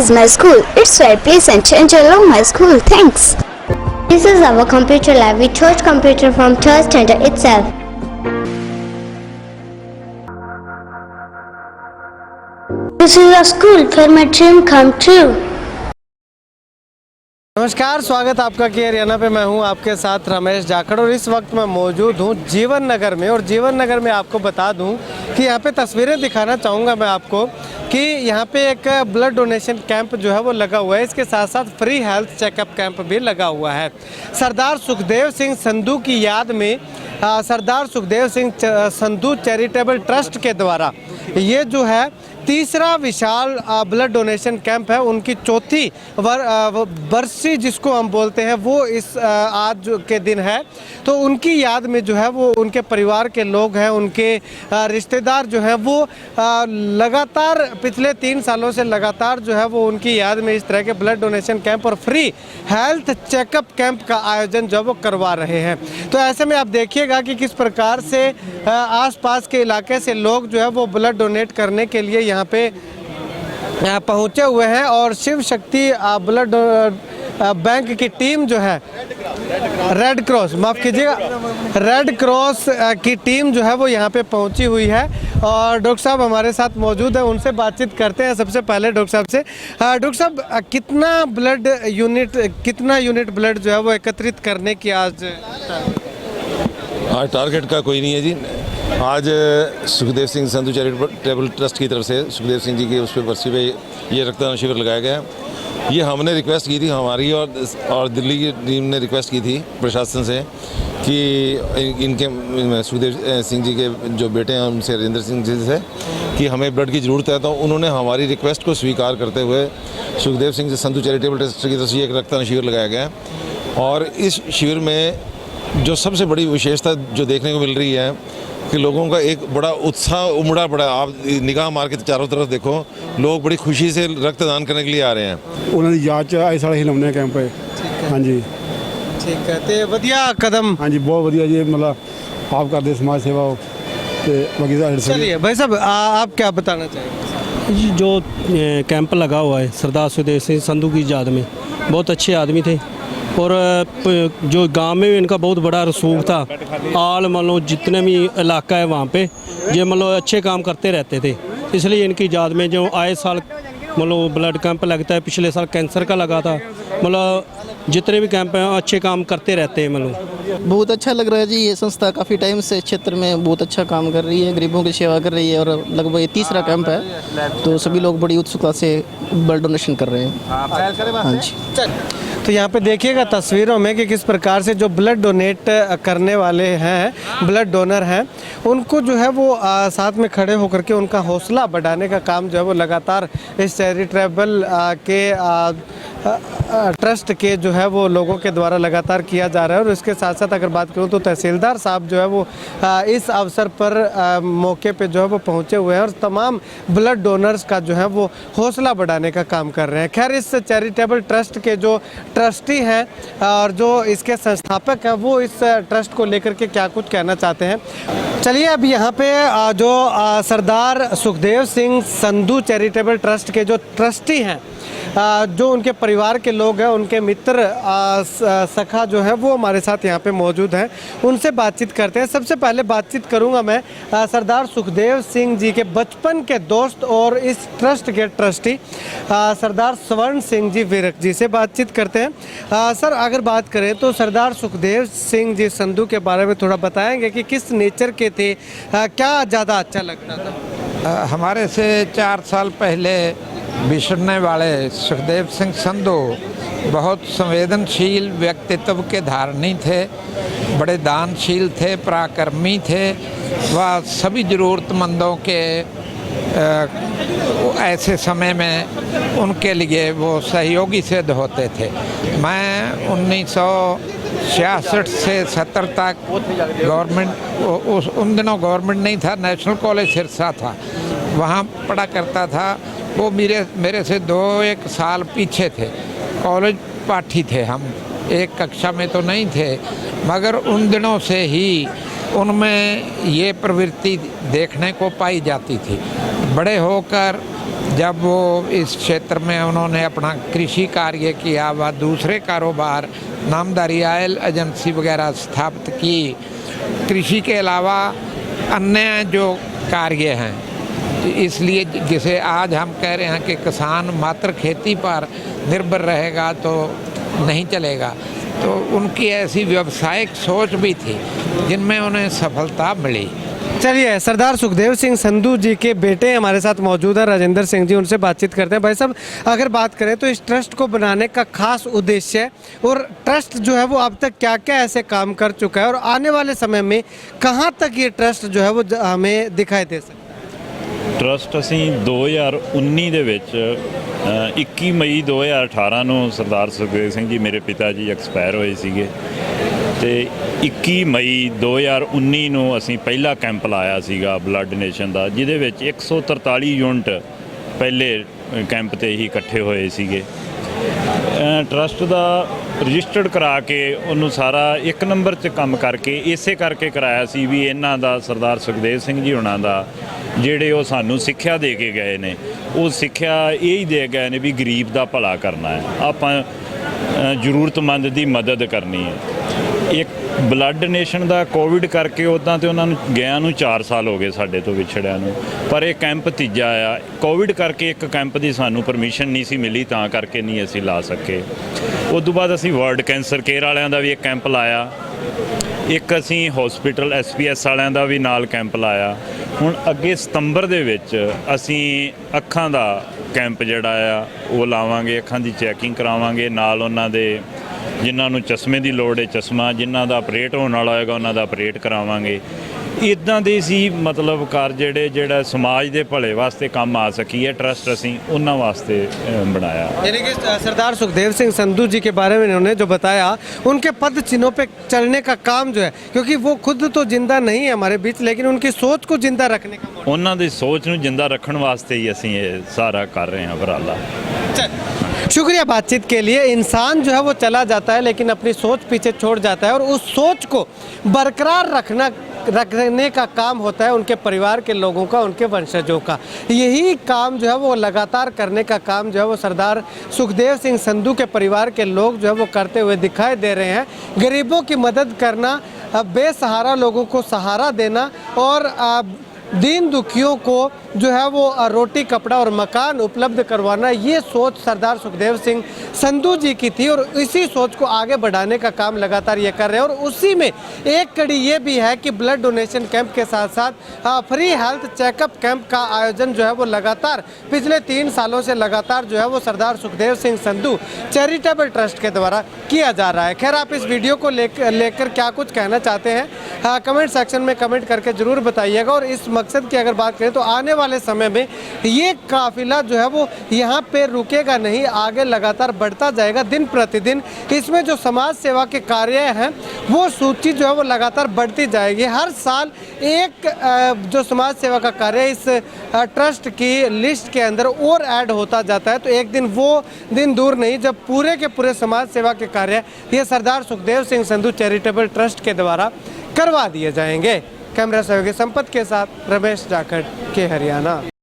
is my school. It's very pleasant and I love my school. Thanks. This is our computer lab. We chose computer from third standard itself. This is a school where my dream come true. नमस्कार, स्वागत आपका के हरियाणा पे। मैं हूं आपके साथ रमेश जाखड़ और इस वक्त मैं मौजूद हूं जीवन नगर में। और जीवन नगर में आपको बता दूं कि यहां पे तस्वीरें दिखाना चाहूँगा मैं आपको कि यहाँ पे एक ब्लड डोनेशन कैंप जो है वो लगा हुआ है। इसके साथ साथ फ्री हेल्थ चेकअप कैंप भी लगा हुआ है। सरदार सुखदेव सिंह संधू की याद में सरदार सुखदेव सिंह संधू चैरिटेबल ट्रस्ट के द्वारा ये जो है तीसरा विशाल ब्लड डोनेशन कैंप है। उनकी चौथी बरसी जिसको हम बोलते हैं वो इस आज के दिन है। तो उनकी याद में जो है वो उनके परिवार के लोग हैं, उनके रिश्तेदार जो हैं वो लगातार पिछले 3 सालों से लगातार जो है वो उनकी याद में इस तरह के ब्लड डोनेशन कैंप और फ्री हेल्थ चेकअप कैंप का आयोजन जो है वो करवा रहे हैं। तो ऐसे में आप देखिएगा कि किस प्रकार से आसपास के इलाके से लोग जो है वो ब्लड डोनेट करने के लिए यहाँ पे पहुँचे हुए हैं। और शिव शक्ति ब्लड बैंक की टीम जो है रेड क्रॉस, माफ़ कीजिएगा, रेड क्रॉस की टीम जो है वो यहाँ पे पहुँची हुई है। और डॉक्टर साहब हमारे साथ मौजूद है, उनसे बातचीत करते हैं। सबसे पहले डॉक्टर साहब से, डॉक्टर साहब कितना यूनिट ब्लड जो है वो एकत्रित करने की आज टारगेट का कोई नहीं है जी। आज सुखदेव सिंह संधू चैरिटेबल ट्रस्ट की तरफ से सुखदेव सिंह जी के उस पर बरसी पे ये रक्तदान शिविर लगाया गया है। ये हमने रिक्वेस्ट की थी, हमारी और दिल्ली की टीम ने रिक्वेस्ट की थी प्रशासन से कि इनके सुखदेव सिंह जी के जो बेटे हैं उनसे राजेंद्र सिंह जी से कि हमें ब्लड की ज़रूरत है। तो उन्होंने हमारी रिक्वेस्ट को स्वीकार करते हुए सुखदेव सिंह संधू चैरिटेबल ट्रस्ट की तरफ से एक रक्तदान शिविर लगाया गया है। और इस शिविर में जो सबसे बड़ी विशेषता जो देखने को मिल रही है कि लोगों का एक बड़ा उत्साह उमड़ा पड़ा। आप निगाह मार के चारों तरफ देखो, लोग बड़ी खुशी से रक्तदान करने के लिए आ रहे हैं। उन्होंने याद च इस साल ही लाने कैंप है। हाँ जी, ठीक है, तो वधिया कदम। हाँ जी, बहुत वधिया जी। मतलब आप करते समाज सेवा हो तो बाकी चलिए भाई साहब आप क्या बताना चाहेंगे? जो कैंप लगा हुआ है सरदार सुखदेव सिंह संधू की याद में, बहुत अच्छे आदमी थे और जो गांव में भी इनका बहुत बड़ा रसूख था। आल मतलब जितने भी इलाका है वहाँ पे ये मतलब अच्छे काम करते रहते थे। इसलिए इनकी याद में जो आए साल मतलब ब्लड कैंप लगता है, पिछले साल कैंसर का लगा था। मतलब जितने भी कैंप हैं अच्छे काम करते रहते हैं। मतलब बहुत अच्छा लग रहा है जी। ये संस्था काफ़ी टाइम से क्षेत्र में बहुत अच्छा काम कर रही है, गरीबों की सेवा कर रही है। और लगभग ये तीसरा कैंप है, तो सभी लोग बड़ी उत्सुकता से ब्लड डोनेशन कर रहे हैं। हाँ जी। तो यहाँ पे देखिएगा तस्वीरों में कि किस प्रकार से जो ब्लड डोनेट करने वाले हैं, ब्लड डोनर हैं, उनको जो है वो साथ में खड़े होकर के उनका हौसला बढ़ाने का काम जो है वो लगातार इस चैरिटेबल के ट्रस्ट के जो है वो लोगों के द्वारा लगातार किया जा रहा है। और इसके साथ साथ अगर बात करूँ तो तहसीलदार साहब जो है वो इस अवसर पर मौके पे जो है वो पहुँचे हुए हैं और तमाम ब्लड डोनर्स का जो है वो हौसला बढ़ाने का काम कर रहे हैं। खैर, इस चैरिटेबल ट्रस्ट के जो ट्रस्टी हैं और जो इसके संस्थापक हैं वो इस ट्रस्ट को लेकर के क्या कुछ कहना चाहते हैं। चलिए अब यहाँ पे जो सरदार सुखदेव सिंह संधू चैरिटेबल ट्रस्ट के जो ट्रस्टी हैं, जो उनके परिवार के लोग हैं, उनके मित्र सखा जो है वो हमारे साथ यहाँ पे मौजूद हैं, उनसे बातचीत करते हैं। सबसे पहले बातचीत करूँगा मैं सरदार सुखदेव सिंह जी के बचपन के दोस्त और इस ट्रस्ट के ट्रस्टी सरदार स्वर्ण सिंह जी विरक जी से बातचीत करते हैं। सर, अगर बात करें तो सरदार सुखदेव सिंह जी संधू के बारे में थोड़ा बताएंगे कि किस नेचर के थे, क्या ज़्यादा अच्छा लगता था? हमारे से 4 साल पहले बिछड़ने वाले सुखदेव सिंह संधू बहुत संवेदनशील व्यक्तित्व के धारणी थे, बड़े दानशील थे, पराक्रमी थे। वह सभी ज़रूरतमंदों के ऐसे समय में उनके लिए वो सहयोगी सिद्ध होते थे। मैं 1966 से 70 तक गवर्नमेंट, उन दिनों गवर्नमेंट नहीं था, नेशनल कॉलेज सिरसा था, वहाँ पढ़ा करता था। वो मेरे से 2-1 साल पीछे थे, कॉलेज पाठी थे हम, एक कक्षा में तो नहीं थे, मगर उन दिनों से ही उनमें ये प्रवृत्ति देखने को पाई जाती थी। बड़े होकर जब वो इस क्षेत्र में उन्होंने अपना कृषि कार्य किया व दूसरे कारोबार नामदारी ऑयल एजेंसी वगैरह स्थापित की, कृषि के अलावा अन्य जो कार्य हैं, इसलिए जिसे आज हम कह रहे हैं कि किसान मात्र खेती पर निर्भर रहेगा तो नहीं चलेगा, तो उनकी ऐसी व्यावसायिक सोच भी थी जिनमें उन्हें सफलता मिली। चलिए, सरदार सुखदेव सिंह संधू जी के बेटे हमारे साथ मौजूद हैं, राजेंद्र सिंह जी, उनसे बातचीत करते हैं। भाई साहब, अगर बात करें तो इस ट्रस्ट को बनाने का खास उद्देश्य और ट्रस्ट जो है वो अब तक क्या क्या ऐसे काम कर चुका है और आने वाले समय में कहाँ तक ये ट्रस्ट जो है वो हमें दिखाई दे सकता है? ट्रस्ट असी 2019 ਦੇ ਵਿੱਚ 21 ਮਈ 2018 ਨੂੰ ਸਰਦਾਰ ਸੁਖਦੇਵ ਸਿੰਘ ਜੀ ਮੇਰੇ ਪਿਤਾ ਜੀ ਐਕਸਪਾਇਰ ਹੋਏ ਸੀਗੇ ਤੇ 21 ਮਈ 2019 ਨੂੰ ਅਸੀਂ ਪਹਿਲਾ ਕੈਂਪ ਲਾਇਆ ਸੀਗਾ ਬਲੱਡ ਡੋਨੇਸ਼ਨ ਦਾ, ਜਿਹਦੇ ਵਿੱਚ 143 ਯੂਨਿਟ ਪਹਿਲੇ ਕੈਂਪ ਤੇ ਹੀ ਇਕੱਠੇ ਹੋਏ ਸੀਗੇ। ट्रस्ट ਦਾ ਰਜਿਸਟਰਡ ਕਰਾ ਕੇ ਉਹਨੂੰ ਸਾਰਾ ਇੱਕ ਨੰਬਰ 'ਚ ਕੰਮ ਕਰਕੇ ਇਸੇ ਕਰਕੇ ਕਰਾਇਆ ਸੀ ਵੀ ਇਹਨਾਂ ਦਾ ਸਰਦਾਰ ਸੁਖਦੇਵ ਸਿੰਘ ਜੀ ਹੁਣਾਂ ਦਾ ਜਿਹੜੇ ਉਹ ਸਾਨੂੰ ਸਿੱਖਿਆ ਦੇ ਕੇ ਗਏ ਨੇ, ਉਹ ਸਿੱਖਿਆ ਇਹ ਹੀ ਦੇ ਗਏ ਨੇ ਵੀ ਗਰੀਬ ਦਾ ਭਲਾ ਕਰਨਾ ਹੈ, ਆਪਾਂ ਜ਼ਰੂਰਤਮੰਦ ਦੀ ਮਦਦ ਕਰਨੀ ਹੈ। ਇੱਕ ਬਲੱਡ ਡੋਨੇਸ਼ਨ ਦਾ ਕੋਵਿਡ ਕਰਕੇ ਉੱਦਾਂ ਤੇ ਉਹਨਾਂ ਨੂੰ ਗਿਆ ਨੂੰ 4 ਸਾਲ ਹੋ ਗਏ ਸਾਡੇ ਤੋਂ ਵਿਛੜਿਆਂ ਨੂੰ, ਪਰ ਇਹ ਕੈਂਪ ਤੀਜਾ ਆ। ਕੋਵਿਡ ਕਰਕੇ ਇੱਕ ਕੈਂਪ ਦੀ ਸਾਨੂੰ ਪਰਮਿਸ਼ਨ ਨਹੀਂ ਸੀ ਮਿਲੀ, ਤਾਂ ਕਰਕੇ ਨਹੀਂ ਅਸੀਂ ਲਾ ਸਕੇ। ਉਸ ਤੋਂ ਬਾਅਦ ਅਸੀਂ ਵਰਲਡ ਕੈਂਸਰ ਕੇਅਰ ਵਾਲਿਆਂ ਦਾ ਵੀ ਇੱਕ ਕੈਂਪ ਲਾਇਆ, ਇੱਕ ਅਸੀਂ ਹਸਪੀਟਲ SPS ਵਾਲਿਆਂ ਦਾ ਵੀ ਨਾਲ ਕੈਂਪ ਲਾਇਆ। ਹੁਣ ਅੱਗੇ ਸਤੰਬਰ ਦੇ ਵਿੱਚ ਅਸੀਂ ਅੱਖਾਂ ਦਾ ਕੈਂਪ ਜਿਹੜਾ ਆ ਉਹ ਲਾਵਾਂਗੇ, ਅੱਖਾਂ ਦੀ ਚੈਕਿੰਗ ਕਰਾਵਾਂਗੇ, ਨਾਲ ਉਹਨਾਂ ਦੇ ਜਿਨ੍ਹਾਂ ਨੂੰ ਚਸ਼ਮੇ ਦੀ ਲੋੜ ਹੈ ਚਸ਼ਮਾ, ਜਿਨ੍ਹਾਂ ਦਾ ਆਪਰੇਟ ਹੋਣ ਵਾਲਾ ਹੋਏਗਾ ਉਹਨਾਂ ਦਾ ਆਪਰੇਟ ਕਰਾਵਾਂਗੇ। ਇੱਦਾਂ ਦੇ ਸੀ ਮਤਲਬ ਕਾਰ ਜਿਹੜਾ ਸਮਾਜ ਦੇ ਭਲੇ ਵਾਸਤੇ ਕੰਮ ਆ ਸਕੀ है, ट्रस्ट ਅਸੀਂ ਉਹਨਾਂ वास्ते बनाया। यानी कि सरदार सुखदेव सिंह संधू जी के बारे में इन्होंने जो बताया, उनके पद चिन्हों पे चलने का काम जो है, क्योंकि वो खुद तो जिंदा नहीं है हमारे बीच, लेकिन उनकी सोच को जिंदा रखने का ਉਹਨਾਂ ਦੀ ਸੋਚ ਨੂੰ ਜਿੰਦਾ ਰੱਖਣ ਵਾਸਤੇ ਹੀ ਅਸੀਂ ਇਹ ਸਾਰਾ ਕਰ ਰਹੇ ਹਾਂ ਉਪਰਾਲਾ। शुक्रिया बातचीत के लिए। इंसान जो है वो चला जाता है लेकिन अपनी सोच पीछे छोड़ जाता है, और उस सोच को बरकरार रखने का काम होता है उनके परिवार के लोगों का, उनके वंशजों का। यही काम जो है वो लगातार करने का काम जो है वो सरदार सुखदेव सिंह संधू के परिवार के लोग जो है वो करते हुए दिखाई दे रहे हैं। गरीबों की मदद करना, बेसहारा लोगों को सहारा देना और दीन दुखियों को जो है वो रोटी कपड़ा और मकान उपलब्ध करवाना, ये सोच सरदार सुखदेव सिंह संधू जी की थी, और इसी सोच को आगे बढ़ाने का काम लगातार ये कर रहे हैं। और उसी में एक कड़ी ये भी है कि ब्लड डोनेशन कैंप के साथ साथ फ्री हेल्थ चेकअप कैंप का आयोजन जो है वो लगातार पिछले 3 सालों से लगातार जो है वो सरदार सुखदेव सिंह संधू चैरिटेबल ट्रस्ट के द्वारा किया जा रहा है। खैर, आप इस वीडियो को लेकर क्या कुछ कहना चाहते हैं, कमेंट सेक्शन में कमेंट करके ज़रूर बताइएगा। और इस मकसद की अगर बात करें तो आने वाले समय में ये काफिला जो है वो यहाँ पे रुकेगा नहीं, आगे लगातार बढ़ता जाएगा दिन प्रतिदिन। इसमें जो समाज सेवा के कार्य हैं वो सूची जो है वो लगातार बढ़ती जाएगी। हर साल एक जो समाज सेवा का कार्य इस ट्रस्ट की लिस्ट के अंदर और ऐड होता जाता है, तो एक दिन वो दिन दूर नहीं जब पूरे के पूरे समाज सेवा के कार्य ये सरदार सुखदेव सिंह संधू चैरिटेबल ट्रस्ट के द्वारा करवा दिए जाएंगे। कैमरा सहयोगी संपत के साथ रमेश जाखड़ के हरियाणा।